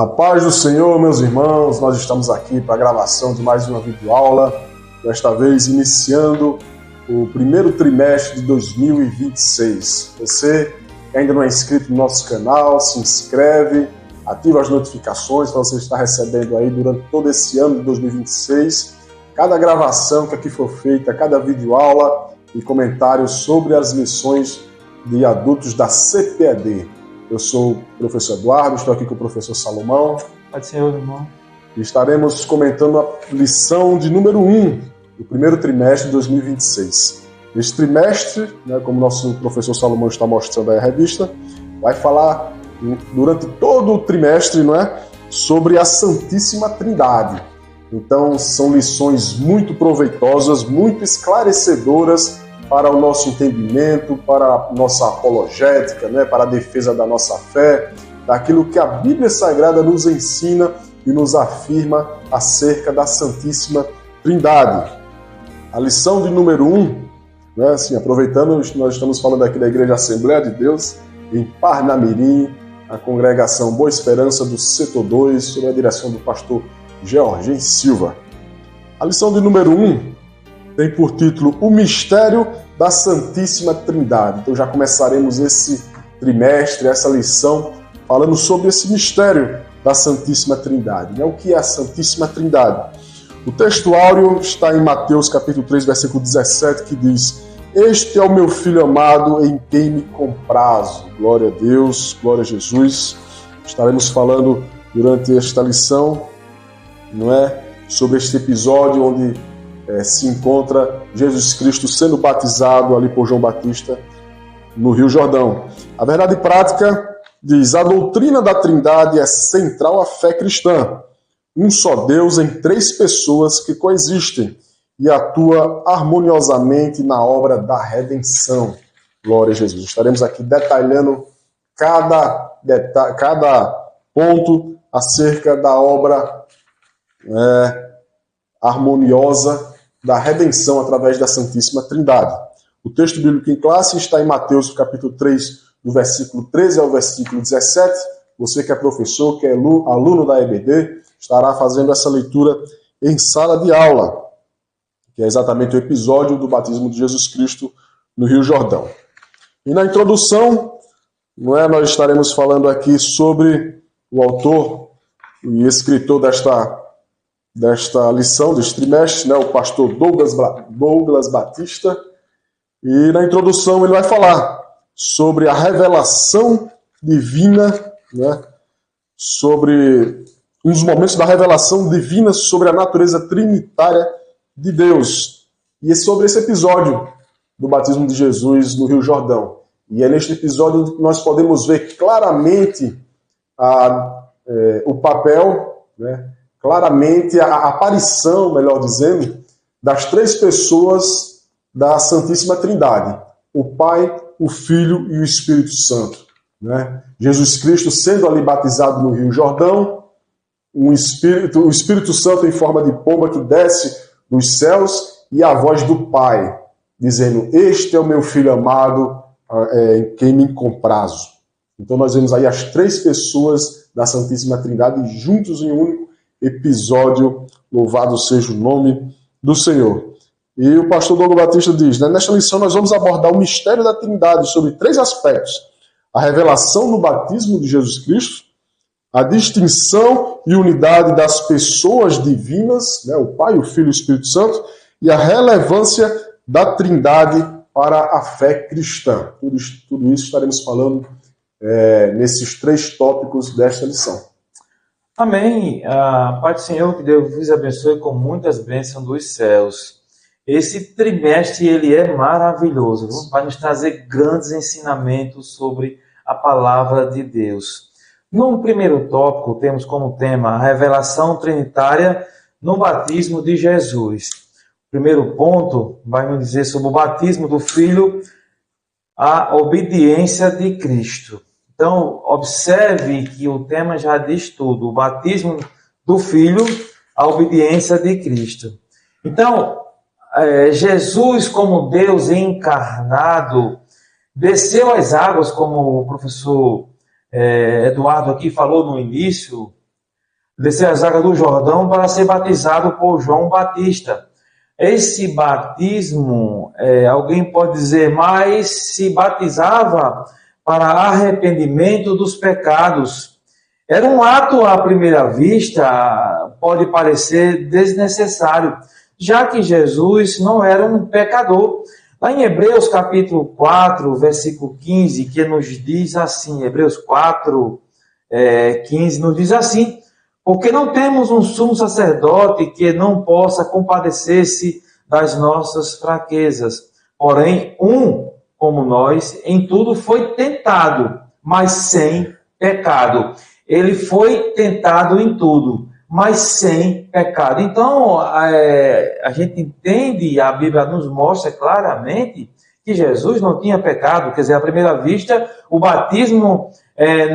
A paz do Senhor, meus irmãos, nós estamos aqui para a gravação de mais uma videoaula, desta vez iniciando o primeiro trimestre de 2026. Você que ainda não é inscrito no nosso canal, se inscreve, ativa as notificações para você estar recebendo aí durante todo esse ano de 2026, cada gravação que aqui for feita, cada videoaula e comentários sobre as lições de adultos da CPAD. Eu sou o professor Eduardo, estou aqui com o professor Salomão. Pode ser, irmão. E estaremos comentando a lição de número 1 do primeiro trimestre de 2026. Este trimestre, como nosso professor Salomão está mostrando aí a revista, vai falar durante todo o trimestre, sobre a Santíssima Trindade. Então, são lições muito proveitosas, muito esclarecedoras para o nosso entendimento, para a nossa apologética, para a defesa da nossa fé, daquilo que a Bíblia Sagrada nos ensina e nos afirma acerca da Santíssima Trindade. A lição de número 1, aproveitando, nós estamos falando aqui da Igreja Assembleia de Deus, em Parnamirim, a congregação Boa Esperança do Setor 2, sob a direção do pastor Georgem Silva. A lição de número 1 tem por título O Mistério da Santíssima Trindade. Então já começaremos esse trimestre, essa lição, falando sobre esse mistério da Santíssima Trindade. O que é a Santíssima Trindade? O texto áureo está em Mateus capítulo 3, versículo 17, que diz: Este é o meu Filho amado, em quem me comprazo. Glória a Deus, glória a Jesus. Estaremos falando durante esta lição, sobre este episódio onde se encontra Jesus Cristo sendo batizado ali por João Batista no Rio Jordão. A verdade prática diz: a doutrina da Trindade é central à fé cristã. Um só Deus em três pessoas que coexistem e atua harmoniosamente na obra da redenção. Glória a Jesus. Estaremos aqui detalhando cada ponto acerca da obra harmoniosa da redenção através da Santíssima Trindade. O texto bíblico em classe está em Mateus capítulo 3, do versículo 13 ao versículo 17. Você que é professor, que é aluno da EBD, estará fazendo essa leitura em sala de aula, que é exatamente o episódio do batismo de Jesus Cristo no Rio Jordão. E na introdução, nós estaremos falando aqui sobre o autor e escritor desta lição, deste trimestre, o pastor Douglas Batista. E na introdução ele vai falar sobre a revelação divina, sobre um dos momentos da revelação divina sobre a natureza trinitária de Deus. E é sobre esse episódio do batismo de Jesus no Rio Jordão. E é neste episódio que nós podemos ver claramente o papel, claramente a aparição, melhor dizendo, das três pessoas da Santíssima Trindade: o Pai, o Filho e o Espírito Santo. Jesus Cristo sendo ali batizado no Rio Jordão, o Espírito Santo em forma de pomba que desce dos céus e a voz do Pai, dizendo: Este é o meu Filho amado, em quem me comprazo. Então nós vemos aí as três pessoas da Santíssima Trindade juntos em um único episódio. Louvado seja o nome do Senhor. E o pastor Douglas Batista diz, nesta lição nós vamos abordar o mistério da Trindade sobre três aspectos: a revelação no batismo de Jesus Cristo, a distinção e unidade das pessoas divinas, o Pai, o Filho e o Espírito Santo, e a relevância da Trindade para a fé cristã. Tudo isso estaremos falando nesses três tópicos desta lição. Amém. Pai do Senhor, que Deus vos abençoe com muitas bênçãos dos céus. Esse trimestre ele é maravilhoso, vai nos trazer grandes ensinamentos sobre a palavra de Deus. No primeiro tópico, temos como tema a revelação trinitária no batismo de Jesus. O primeiro ponto vai nos dizer sobre o batismo do Filho, a obediência de Cristo. Então, observe que o tema já diz tudo: o batismo do Filho, a obediência de Cristo. Então, Jesus, como Deus encarnado, desceu às águas, como o professor Eduardo aqui falou no início, descer as águas do Jordão para ser batizado por João Batista. Esse batismo, alguém pode dizer, mas se batizava para arrependimento dos pecados. Era um ato, à primeira vista, pode parecer desnecessário, já que Jesus não era um pecador. Lá em Hebreus capítulo 4, versículo 15, que nos diz assim, Hebreus 4, 15, nos diz assim: porque não temos um sumo sacerdote que não possa compadecer-se das nossas fraquezas, porém, como nós, em tudo foi tentado, mas sem pecado. Ele foi tentado em tudo, mas sem pecado. Então, a gente entende, a Bíblia nos mostra claramente que Jesus não tinha pecado. Quer dizer, à primeira vista, o batismo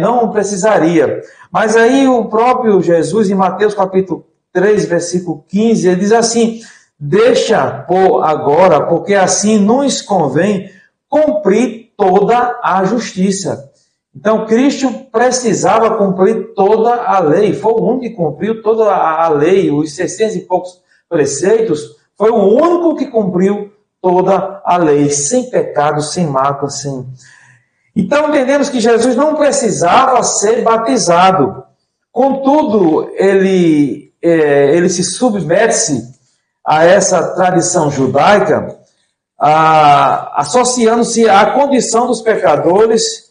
não precisaria. Mas aí o próprio Jesus, em Mateus capítulo 3, versículo 15, ele diz assim: deixa por agora, porque assim nos convém cumprir toda a justiça. Então, Cristo precisava cumprir toda a lei. Foi o único que cumpriu toda a lei, os 600 e poucos preceitos. Foi o único que cumpriu toda a lei, sem pecado, sem mácula, sem... Então, entendemos que Jesus não precisava ser batizado. Contudo, ele se submete a essa tradição judaica, associando-se à condição dos pecadores,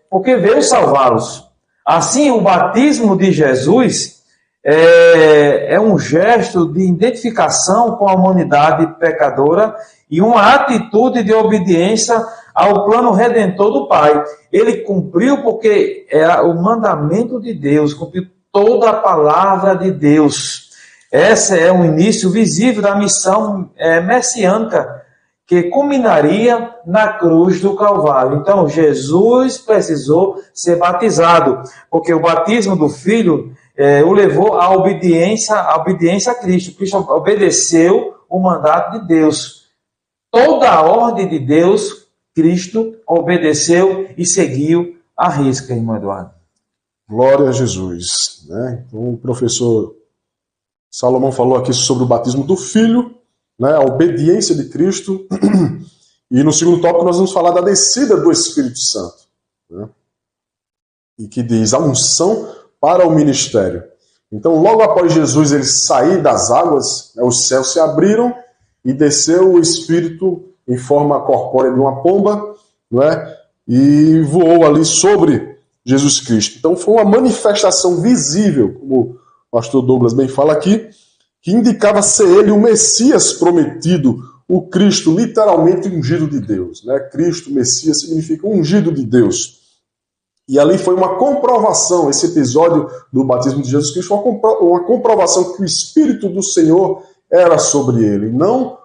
porque veio salvá-los. Assim, o batismo de Jesus é um gesto de identificação com a humanidade pecadora e uma atitude de obediência ao plano redentor do Pai. Ele cumpriu porque era o mandamento de Deus, cumpriu toda a palavra de Deus. Esse é o início visível da missão messiânica, que culminaria na cruz do Calvário. Então, Jesus precisou ser batizado, porque o batismo do Filho o levou à obediência a Cristo. Cristo obedeceu o mandato de Deus. Toda a ordem de Deus, Cristo obedeceu e seguiu à risca, irmão Eduardo. Glória a Jesus. Né? Então, o professor Salomão falou aqui sobre o batismo do Filho, né, a obediência de Cristo, e no segundo tópico nós vamos falar da descida do Espírito Santo, né, e que diz a unção para o ministério. Então, logo após Jesus ele sair das águas, né, os céus se abriram e desceu o Espírito em forma corpórea de uma pomba, né, e voou ali sobre Jesus Cristo. Então, foi uma manifestação visível, como o pastor Douglas bem fala aqui, que indicava ser ele o Messias prometido, o Cristo literalmente ungido de Deus. Né? Cristo, Messias, significa ungido de Deus. E ali foi uma comprovação, esse episódio do batismo de Jesus Cristo, uma comprovação que o Espírito do Senhor era sobre ele. Não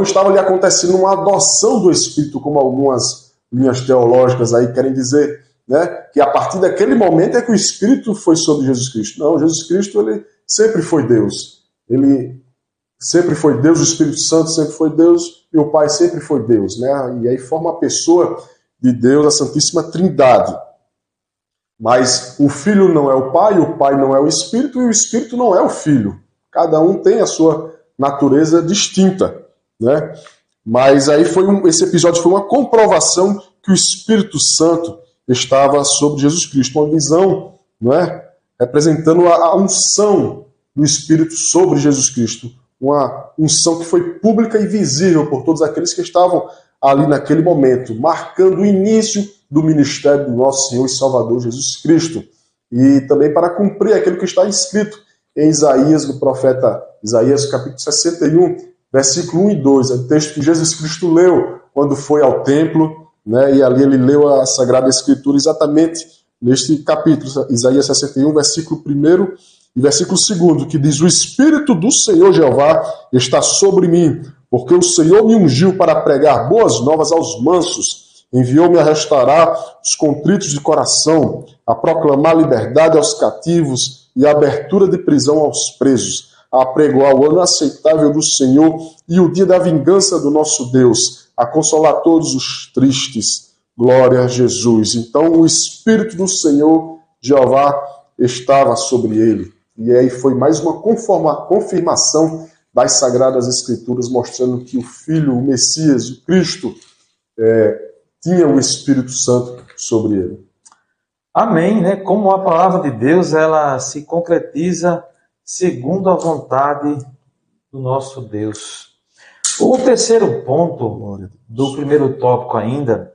estava ali acontecendo uma adoção do Espírito, como algumas linhas teológicas aí querem dizer, né? Que a partir daquele momento é que o Espírito foi sobre Jesus Cristo. Não, Jesus Cristo ele sempre foi Deus. Ele sempre foi Deus, o Espírito Santo sempre foi Deus e o Pai sempre foi Deus, né? E aí forma a pessoa de Deus, a Santíssima Trindade. Mas o Filho não é o Pai não é o Espírito e o Espírito não é o Filho. Cada um tem a sua natureza distinta, né? Mas aí esse episódio foi uma comprovação que o Espírito Santo estava sobre Jesus Cristo, uma visão, não é? Representando a unção do Espírito sobre Jesus Cristo, uma unção que foi pública e visível por todos aqueles que estavam ali naquele momento, marcando o início do ministério do nosso Senhor e Salvador Jesus Cristo, e também para cumprir aquilo que está escrito em Isaías, do profeta Isaías, capítulo 61, versículo 1 e 2, é o texto que Jesus Cristo leu quando foi ao templo, né, e ali ele leu a Sagrada Escritura exatamente neste capítulo, Isaías 61, versículo 1 e versículo 2, que diz: o Espírito do Senhor Jeová está sobre mim, porque o Senhor me ungiu para pregar boas novas aos mansos, enviou-me a restaurar os contritos de coração, a proclamar liberdade aos cativos e a abertura de prisão aos presos, a apregoar o ano aceitável do Senhor e o dia da vingança do nosso Deus, a consolar todos os tristes. Glória a Jesus. Então o Espírito do Senhor Jeová estava sobre ele. E aí foi mais uma confirmação das Sagradas Escrituras, mostrando que o Filho, o Messias, o Cristo, tinha o Espírito Santo sobre ele. Amém, né? Como a palavra de Deus, ela se concretiza segundo a vontade do nosso Deus. O terceiro ponto do primeiro tópico ainda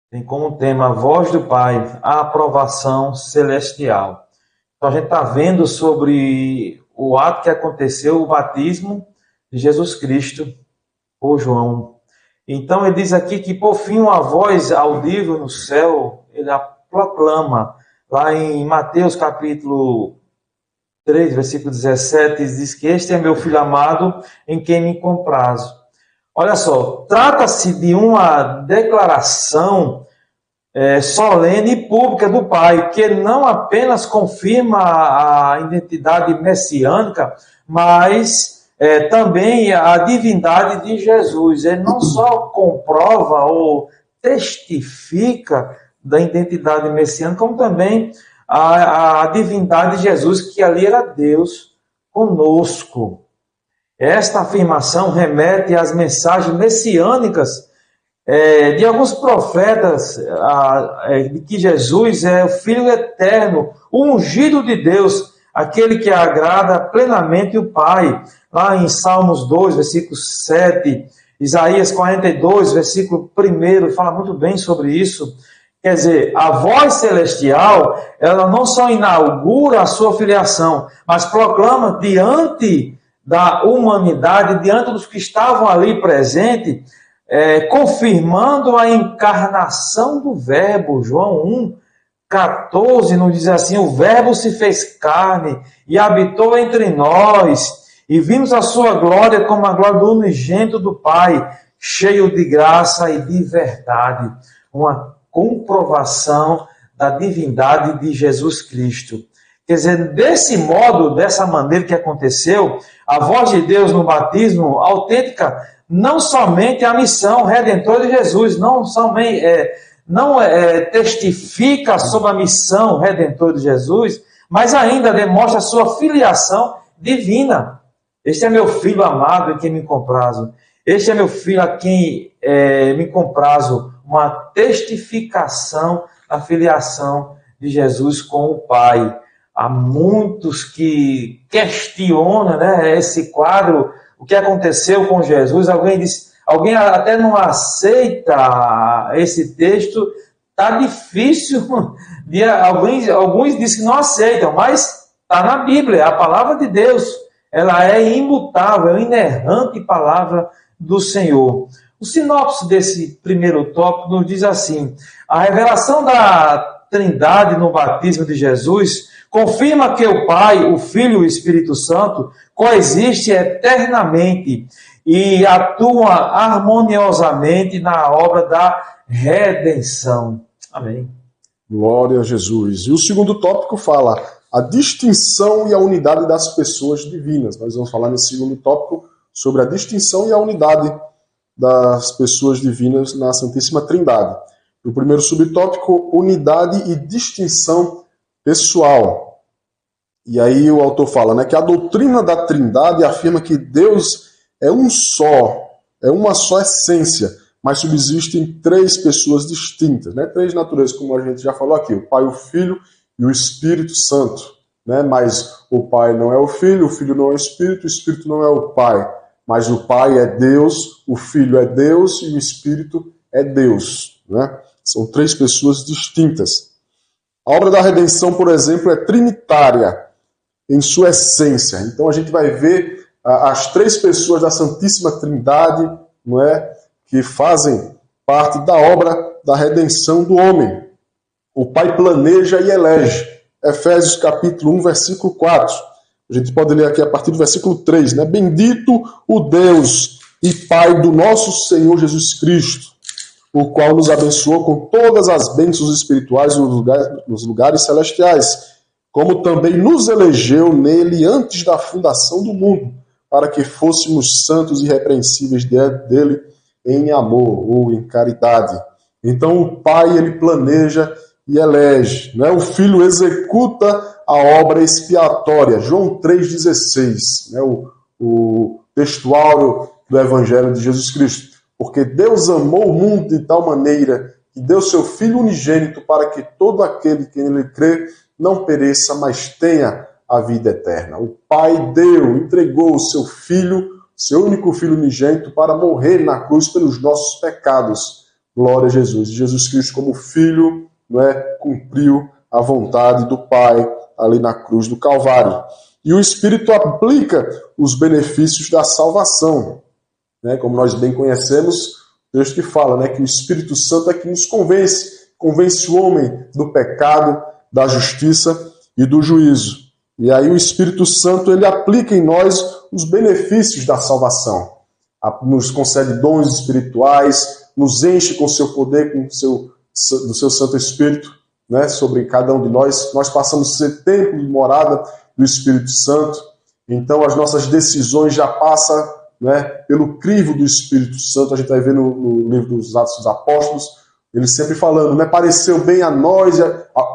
tem como tema a voz do Pai, a aprovação celestial. Então a gente está vendo sobre o ato que aconteceu, o batismo de Jesus Cristo por João. Então ele diz aqui que por fim uma voz audível no céu, ele a proclama. Lá em Mateus capítulo 3, versículo 17, diz que este é meu filho amado em quem me comprazo. Olha só, trata-se de uma declaração solene e pública do Pai, que não apenas confirma a identidade messiânica, mas também a divindade de Jesus. Ele não só comprova ou testifica da identidade messiânica, como também a divindade de Jesus, que ali era Deus conosco. Esta afirmação remete às mensagens messiânicas de alguns profetas, de que Jesus é o Filho eterno, o ungido de Deus, aquele que agrada plenamente o Pai. Lá em Salmos 2, versículo 7, Isaías 42, versículo 1, fala muito bem sobre isso. Quer dizer, a voz celestial, ela não só inaugura a sua filiação, mas proclama diante da humanidade, diante dos que estavam ali presentes, confirmando a encarnação do Verbo. João 1,14 nos diz assim: o Verbo se fez carne e habitou entre nós, e vimos a sua glória como a glória do unigênito do Pai, cheio de graça e de verdade. Uma comprovação da divindade de Jesus Cristo. Quer dizer, desse modo, dessa maneira que aconteceu, a voz de Deus no batismo autêntica não somente a missão redentora de Jesus, não testifica sobre a missão redentora de Jesus, mas ainda demonstra a sua filiação divina. Este é meu filho amado em quem me comprazo. Este é meu filho a quem me comprazo. Uma testificação da filiação de Jesus com o Pai. Há muitos que questionam, né, esse quadro, o que aconteceu com Jesus. Alguém até não aceita esse texto. Está difícil. Alguns dizem que não aceitam, mas está na Bíblia, a palavra de Deus. Ela é imutável, inerrante palavra do Senhor. O sinopse desse primeiro tópico nos diz assim: a revelação da Trindade no batismo de Jesus confirma que o Pai, o Filho e o Espírito Santo coexistem eternamente e atuam harmoniosamente na obra da redenção. Amém. Glória a Jesus. E o segundo tópico fala a distinção e a unidade das pessoas divinas. Nós vamos falar nesse segundo tópico sobre a distinção e a unidade das pessoas divinas na Santíssima Trindade. O primeiro subtópico, unidade e distinção pessoal. E aí o autor fala, né, que a doutrina da Trindade afirma que Deus é um só, é uma só essência, mas subsistem três pessoas distintas, né, três naturezas, como a gente já falou aqui, o Pai, o Filho e o Espírito Santo. Né, mas o Pai não é o Filho não é o Espírito não é o Pai. Mas o Pai é Deus, o Filho é Deus e o Espírito é Deus. Né? São três pessoas distintas. A obra da redenção, por exemplo, é trinitária em sua essência. Então a gente vai ver as três pessoas da Santíssima Trindade, não é, que fazem parte da obra da redenção do homem. O Pai planeja e elege. Efésios capítulo 1, versículo 4. A gente pode ler aqui a partir do versículo 3, né? Bendito o Deus e Pai do nosso Senhor Jesus Cristo, o qual nos abençoou com todas as bênçãos espirituais nos lugares celestiais, como também nos elegeu nele antes da fundação do mundo, para que fôssemos santos e irrepreensíveis dele em amor ou em caridade. Então o Pai, ele planeja e elege, né? O Filho executa a obra expiatória, João 3,16, né? O textuário do Evangelho de Jesus Cristo. Porque Deus amou o mundo de tal maneira que deu seu Filho unigênito para que todo aquele que nele crê não pereça, mas tenha a vida eterna. O Pai entregou o seu Filho, seu único Filho unigênito, para morrer na cruz pelos nossos pecados. Glória a Jesus. Jesus Cristo, como Filho, cumpriu a vontade do Pai ali na cruz do Calvário. E o Espírito aplica os benefícios da salvação. Como nós bem conhecemos, Deus que fala que o Espírito Santo é que nos convence o homem do pecado, da justiça e do juízo. E aí o Espírito Santo ele aplica em nós os benefícios da salvação. Nos concede dons espirituais, nos enche com seu poder, do seu Santo Espírito, sobre cada um de nós. Nós passamos a ser templo e morada do Espírito Santo. Então as nossas decisões já passam pelo crivo do Espírito Santo. A gente vai ver no livro dos Atos dos Apóstolos, ele sempre falando, pareceu bem a nós,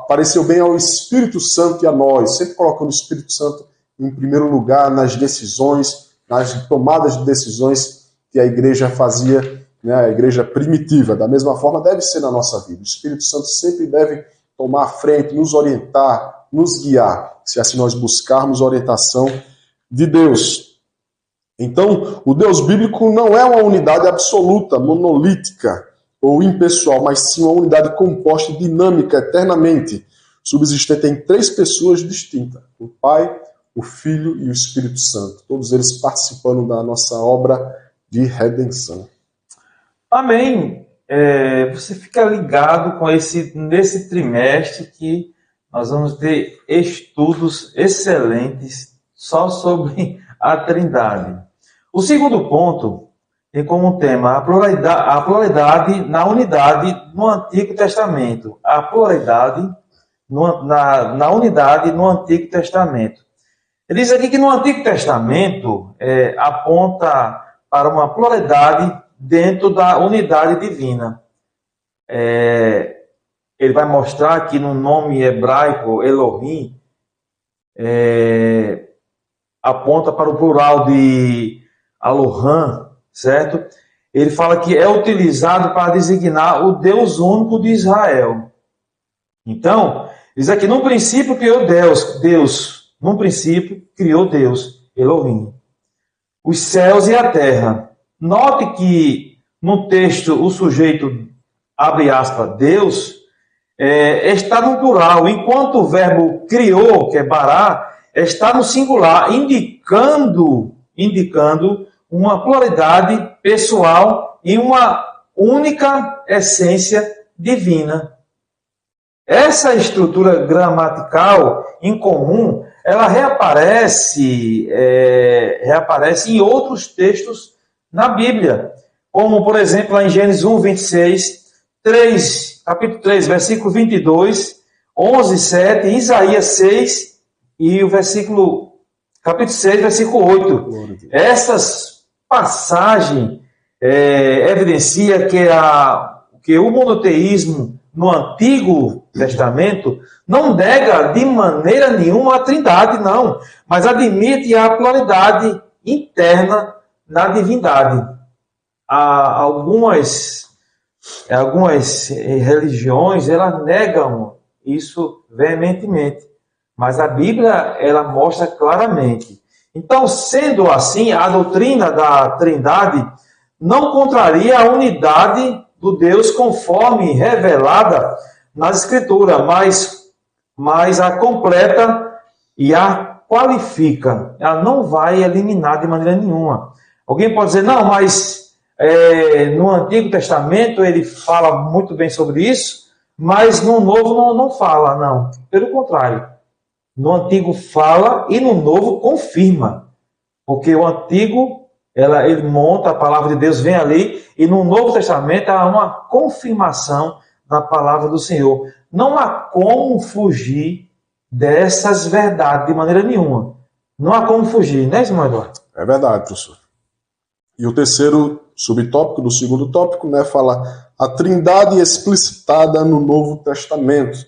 pareceu bem ao Espírito Santo e a nós, sempre colocando o Espírito Santo em primeiro lugar nas decisões, nas tomadas de decisões que a igreja fazia, a igreja primitiva. Da mesma forma deve ser na nossa vida. O Espírito Santo sempre deve tomar a frente, nos orientar, nos guiar, se assim nós buscarmos orientação de Deus. Então, o Deus bíblico não é uma unidade absoluta, monolítica ou impessoal, mas sim uma unidade composta e dinâmica eternamente, subsistente em três pessoas distintas: o Pai, o Filho e o Espírito Santo, todos eles participando da nossa obra de redenção. Amém. Você fica ligado com nesse trimestre que nós vamos ter estudos excelentes só sobre a Trindade. O segundo ponto tem como tema a pluralidade na unidade no Antigo Testamento. A pluralidade na unidade no Antigo Testamento. Ele diz aqui que no Antigo Testamento aponta para uma pluralidade dentro da unidade divina. Ele vai mostrar aqui no nome hebraico Elohim, aponta para o plural de Elohim, certo? Ele fala que é utilizado para designar o Deus único de Israel. Então, diz aqui, no princípio criou Deus, no princípio criou Deus, Elohim, os céus e a terra. Note que no texto o sujeito, abre aspas, Deus, está no plural, enquanto o verbo criou, que é bará, está no singular, indicando uma pluralidade pessoal e uma única essência divina. Essa estrutura gramatical incomum, ela reaparece em outros textos na Bíblia, como, por exemplo, lá em Gênesis 1, 26, capítulo 3, versículo 22, 11, 7, Isaías 6 e o capítulo 6, versículo 8. Essas passagens evidenciam que o monoteísmo no Antigo Testamento não nega de maneira nenhuma a Trindade, não, mas admite a pluralidade interna na divindade. Algumas religiões elas negam isso veementemente, mas a Bíblia ela mostra claramente. Então, sendo assim, a doutrina da Trindade não contraria a unidade do Deus conforme revelada nas Escrituras, mas a completa e a qualifica. Ela não vai eliminar de maneira nenhuma. Alguém pode dizer, não, mas no Antigo Testamento ele fala muito bem sobre isso, mas no Novo não fala, não. Pelo contrário. No Antigo fala e no Novo confirma. Porque o Antigo, ele monta, a palavra de Deus vem ali, e no Novo Testamento há uma confirmação da palavra do Senhor. Não há como fugir dessas verdades de maneira nenhuma. Não há como fugir, né, irmão Eduardo? É verdade, professor. E o terceiro subtópico do segundo tópico, né, fala a Trindade explicitada no Novo Testamento.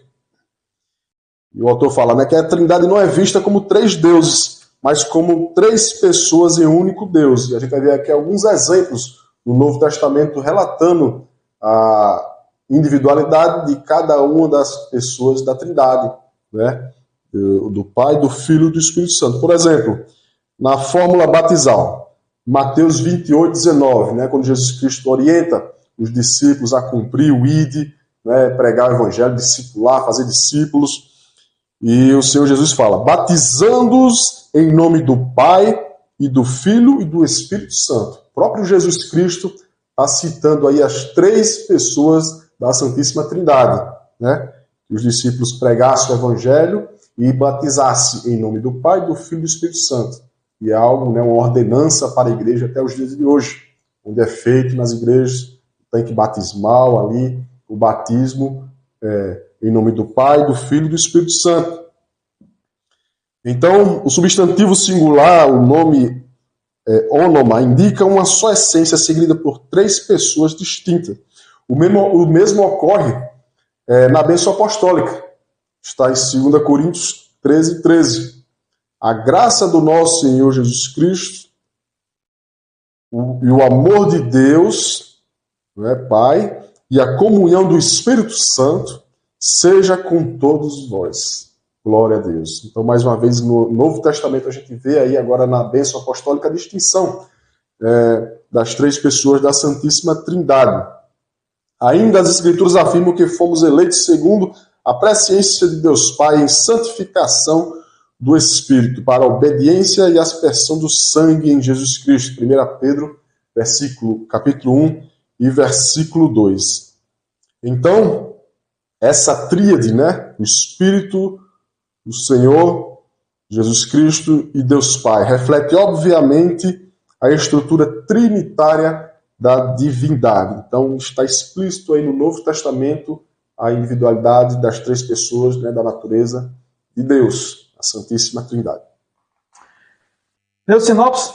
E o autor fala, né, que a Trindade não é vista como três deuses, mas como três pessoas em um único Deus. E a gente vai ver aqui alguns exemplos no Novo Testamento relatando a individualidade de cada uma das pessoas da Trindade, né, do Pai, do Filho e do Espírito Santo. Por exemplo, na fórmula batisal, Mateus 28:19, né, quando Jesus Cristo orienta os discípulos a cumprir o ID, né, pregar o evangelho, discipular, fazer discípulos. E o Senhor Jesus fala, batizando-os em nome do Pai e do Filho e do Espírito Santo. O próprio Jesus Cristo está citando aí as três pessoas da Santíssima Trindade, né? Que os discípulos pregassem o evangelho e batizassem em nome do Pai, do Filho e do Espírito Santo. E é algo, né, uma ordenança para a igreja até os dias de hoje, onde é feito nas igrejas, tem que batismal ali, o batismo em nome do Pai, do Filho e do Espírito Santo. Então, o substantivo singular, o nome ônoma, indica uma só essência seguida por três pessoas distintas. O mesmo ocorre na bênção apostólica. Está em 2 Coríntios 13:13. A graça do nosso Senhor Jesus Cristo e o amor de Deus, né, Pai, e a comunhão do Espírito Santo seja com todos vós. Glória a Deus. Então, mais uma vez, no Novo Testamento, a gente vê aí agora na bênção apostólica a distinção das três pessoas da Santíssima Trindade. Ainda as Escrituras afirmam que fomos eleitos segundo a presciência de Deus Pai em santificação do Espírito, para a obediência e aspersão do sangue em Jesus Cristo. 1 Pedro, capítulo 1 e versículo 2. Então, essa tríade, né, o Espírito, o Senhor, Jesus Cristo e Deus Pai, reflete, obviamente, a estrutura trinitária da divindade. Então, está explícito aí no Novo Testamento a individualidade das três pessoas, né, da natureza de Deus, a Santíssima Trindade. Deu sinopse?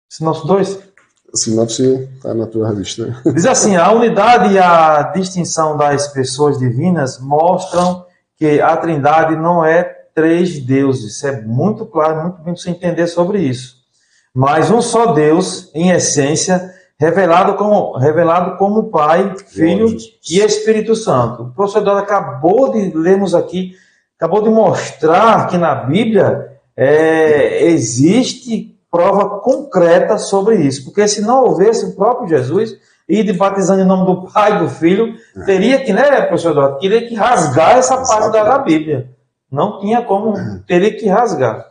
Sinopse 2? A sinopse está na tua revista. Né? Diz assim, a unidade e a distinção das pessoas divinas mostram que a Trindade não é três deuses. Isso é muito claro, muito bem para você entender sobre isso. Mas um só Deus, em essência, revelado como Pai, Filho e Espírito Santo. O professor Eduardo acabou de lermos aqui, acabou de mostrar que na Bíblia existe prova concreta sobre isso. Porque se não houvesse o próprio Jesus ir de batizando em nome do Pai e do Filho, teria que, né, professor Eduardo, teria que rasgar essa parte da Bíblia. Não tinha como, teria que rasgar.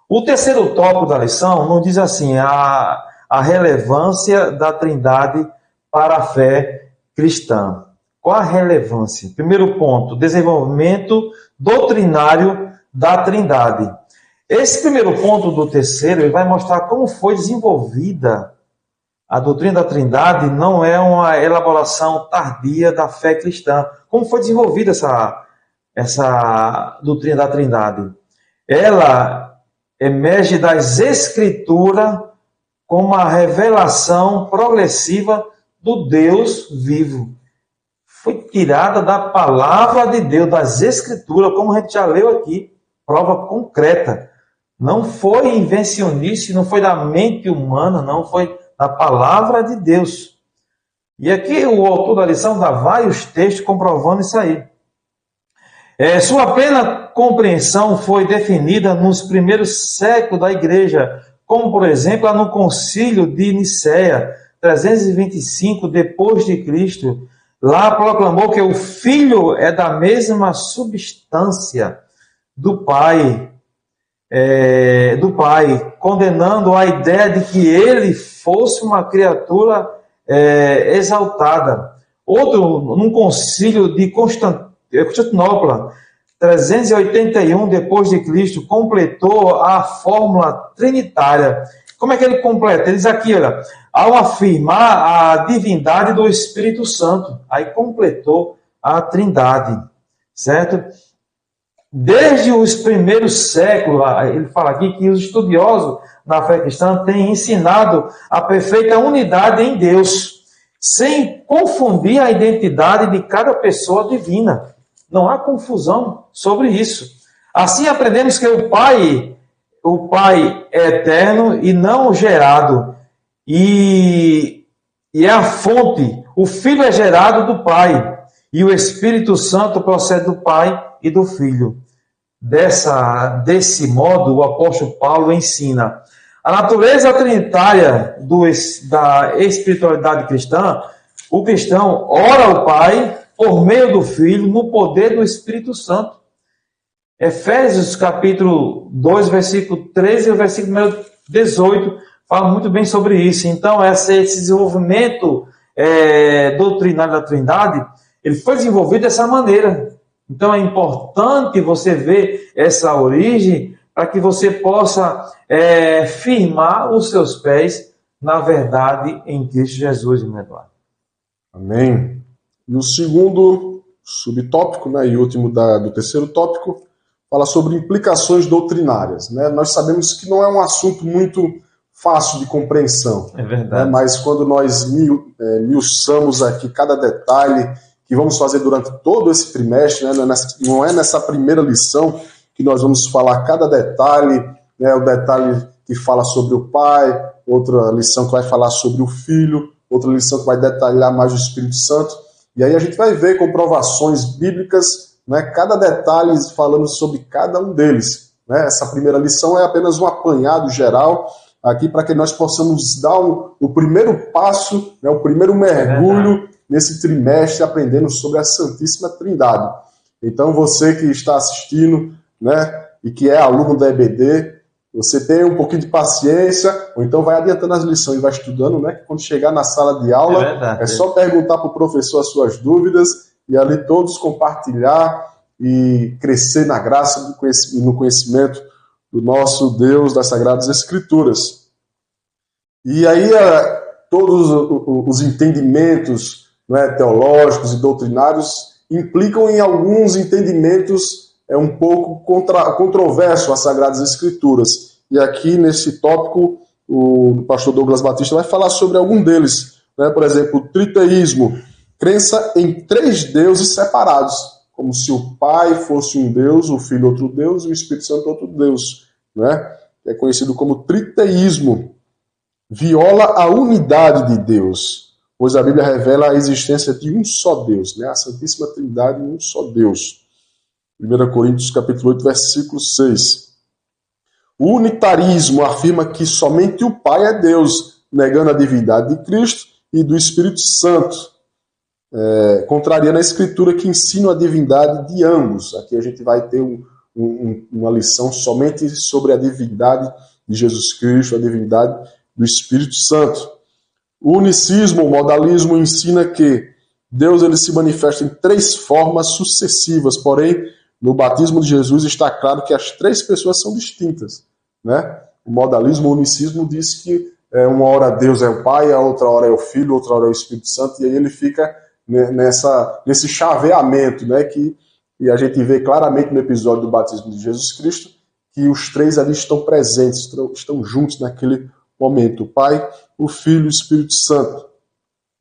O terceiro tópico da lição não diz assim, a relevância da Trindade para a fé cristã. Qual a relevância? Primeiro ponto, desenvolvimento doutrinário da Trindade. Esse primeiro ponto do terceiro, ele vai mostrar como foi desenvolvida a doutrina da Trindade, não é uma elaboração tardia da fé cristã. Como foi desenvolvida essa doutrina da Trindade? Ela emerge das Escrituras como uma revelação progressiva do Deus vivo. Foi tirada da palavra de Deus, das Escrituras, como a gente já leu aqui, prova concreta. Não foi invencionice, não foi da mente humana, não foi da palavra de Deus. E aqui o autor da lição dá vários textos comprovando isso aí. Sua plena compreensão foi definida nos primeiros séculos da igreja, como, por exemplo, lá no Concílio de Nicéia, 325 depois de Cristo. Lá proclamou que o Filho é da mesma substância do Pai, condenando a ideia de que ele fosse uma criatura exaltada. Outro, num concílio de Constantinopla, 381 depois de Cristo, completou a fórmula trinitária. Como é que ele completa? Ele diz aqui, olha, ao afirmar a divindade do Espírito Santo, aí completou a Trindade, certo? Desde os primeiros séculos, ele fala aqui que os estudiosos na fé cristã têm ensinado a perfeita unidade em Deus, sem confundir a identidade de cada pessoa divina. Não há confusão sobre isso. Assim aprendemos que o Pai é eterno e não gerado, e é a fonte. O Filho é gerado do Pai, e o Espírito Santo procede do Pai e do Filho. Desse modo, o apóstolo Paulo ensina a natureza trinitária da espiritualidade cristã. O cristão ora ao Pai por meio do Filho, no poder do Espírito Santo. Efésios capítulo 2, versículo 13 e o versículo 18 falam muito bem sobre isso. Então, esse desenvolvimento doutrinário da Trindade, ele foi desenvolvido dessa maneira. Então, é importante você ver essa origem para que você possa firmar os seus pés na verdade em Cristo Jesus, irmão Eduardo. Amém. E o segundo subtópico, né, e último do terceiro tópico, fala sobre implicações doutrinárias. Né? Nós sabemos que não é um assunto muito fácil de compreensão. É verdade. Né? Mas quando nós miuçamos aqui cada detalhe que vamos fazer durante todo esse trimestre, né? Não é nessa primeira lição que nós vamos falar cada detalhe, né? O detalhe que fala sobre o Pai, outra lição que vai falar sobre o Filho, outra lição que vai detalhar mais o Espírito Santo. E aí a gente vai ver comprovações bíblicas, né? Cada detalhe falando sobre cada um deles. Né? Essa primeira lição é apenas um apanhado geral aqui para que nós possamos dar o primeiro passo, né? O primeiro mergulho nesse trimestre aprendendo sobre a Santíssima Trindade. Então você que está assistindo, né, e que é aluno da EBD, você tem um pouquinho de paciência, ou então vai adiantando as lições, vai estudando, né, que quando chegar na sala de aula, é só perguntar para o professor as suas dúvidas, e ali todos compartilhar e crescer na graça e no conhecimento do nosso Deus, das Sagradas Escrituras. E aí todos os entendimentos, né, teológicos e doutrinários implicam em alguns entendimentos um pouco controversos às Sagradas Escrituras. E aqui, nesse tópico, o pastor Douglas Batista vai falar sobre algum deles. Né? Por exemplo, o triteísmo, crença em três deuses separados, como se o Pai fosse um Deus, o Filho outro Deus e o Espírito Santo outro Deus. Né? É conhecido como triteísmo. Viola a unidade de Deus, pois a Bíblia revela a existência de um só Deus, né? A Santíssima Trindade, um só Deus. 1 Coríntios capítulo 8, versículo 6. O unitarismo afirma que somente o Pai é Deus, negando a divindade de Cristo e do Espírito Santo, contrariando a Escritura que ensina a divindade de ambos. Aqui a gente vai ter uma lição somente sobre a divindade de Jesus Cristo, a divindade do Espírito Santo. O unicismo, o modalismo, ensina que Deus ele se manifesta em três formas sucessivas, porém, no batismo de Jesus está claro que as três pessoas são distintas. Né? O modalismo, o unicismo, diz que uma hora Deus é o Pai, a outra hora é o Filho, outra hora é o Espírito Santo, e aí ele fica nesse chaveamento, né? E a gente vê claramente no episódio do batismo de Jesus Cristo que os três ali estão presentes, estão juntos naquele momento, o Pai, o Filho e o Espírito Santo.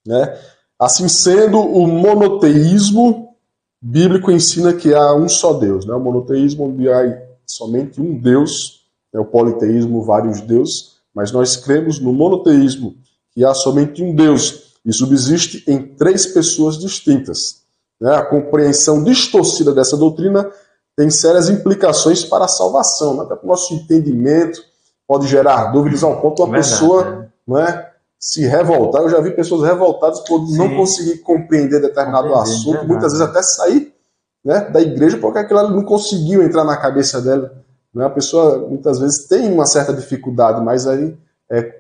Né? Assim sendo, o monoteísmo bíblico ensina que há um só Deus. Né? O monoteísmo, onde há somente um Deus, o politeísmo, vários deuses, mas nós cremos no monoteísmo, que há somente um Deus, e subsiste em três pessoas distintas. Né? A compreensão distorcida dessa doutrina tem sérias implicações para a salvação, né? Até para o nosso entendimento, pode gerar dúvidas ao ponto de uma pessoa se revoltar. Eu já vi pessoas revoltadas por não conseguir compreender determinado assunto, muitas vezes até sair, né, da igreja, porque aquilo ali não conseguiu entrar na cabeça dela. Né? A pessoa muitas vezes tem uma certa dificuldade, mas aí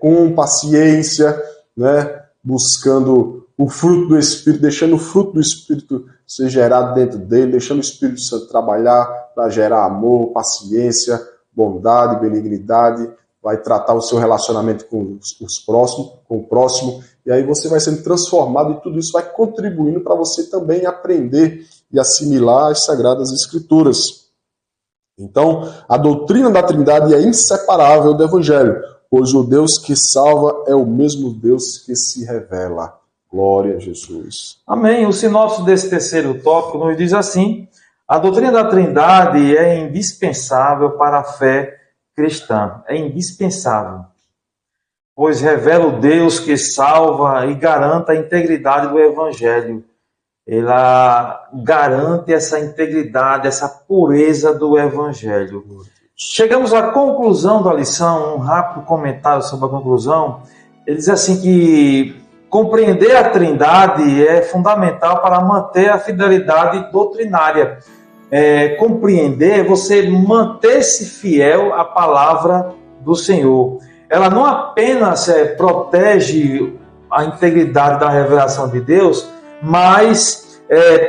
com paciência, né, buscando o fruto do Espírito, deixando o fruto do Espírito ser gerado dentro dele, deixando o Espírito Santo trabalhar para gerar amor, paciência, bondade, benignidade, vai tratar o seu relacionamento com o próximo, e aí você vai sendo transformado e tudo isso vai contribuindo para você também aprender e assimilar as Sagradas Escrituras. Então, a doutrina da Trindade é inseparável do Evangelho, pois o Deus que salva é o mesmo Deus que se revela. Glória a Jesus. Amém. O sinopse desse terceiro tópico nos diz assim: a doutrina da Trindade é indispensável para a fé cristã. É indispensável, pois revela o Deus que salva e garanta a integridade do Evangelho. Ela garante essa integridade, essa pureza do Evangelho. Chegamos à conclusão da lição, um rápido comentário sobre a conclusão. Ele diz assim que compreender a Trindade é fundamental para manter a fidelidade doutrinária. Compreender é você manter-se fiel à palavra do Senhor. Ela não apenas protege a integridade da revelação de Deus, mas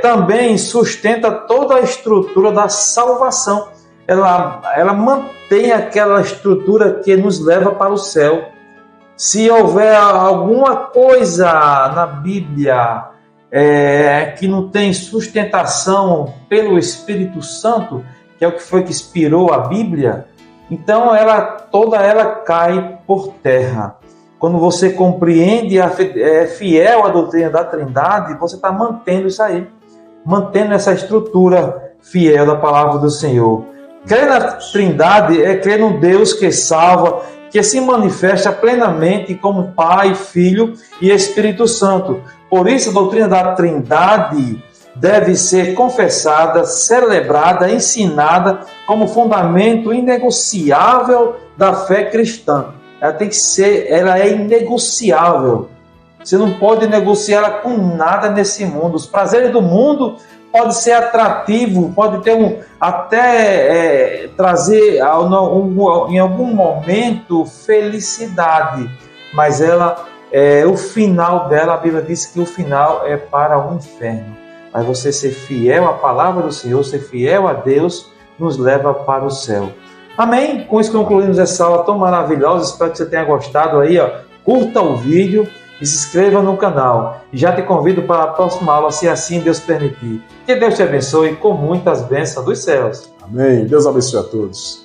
também sustenta toda a estrutura da salvação. Ela mantém aquela estrutura que nos leva para o céu. Se houver alguma coisa na Bíblia que não tem sustentação pelo Espírito Santo, que é o que foi que inspirou a Bíblia, então toda ela cai por terra. Quando você compreende, é fiel à doutrina da Trindade, você está mantendo isso aí, mantendo essa estrutura fiel da palavra do Senhor. Crer na Trindade é crer no Deus que salva, que se manifesta plenamente como Pai, Filho e Espírito Santo. Por isso, a doutrina da Trindade deve ser confessada, celebrada, ensinada como fundamento inegociável da fé cristã. Ela é inegociável. Você não pode negociar ela com nada nesse mundo. Os prazeres do mundo podem ser atrativos, pode ter trazer em algum momento felicidade, mas o final dela, a Bíblia diz que o final é para o inferno. Mas você ser fiel à palavra do Senhor, ser fiel a Deus, nos leva para o céu. Amém? Com isso concluímos essa aula tão maravilhosa. Espero que você tenha gostado aí. Curta o vídeo e se inscreva no canal. E já te convido para a próxima aula, se assim Deus permitir. Que Deus te abençoe com muitas bênçãos dos céus. Amém. Deus abençoe a todos.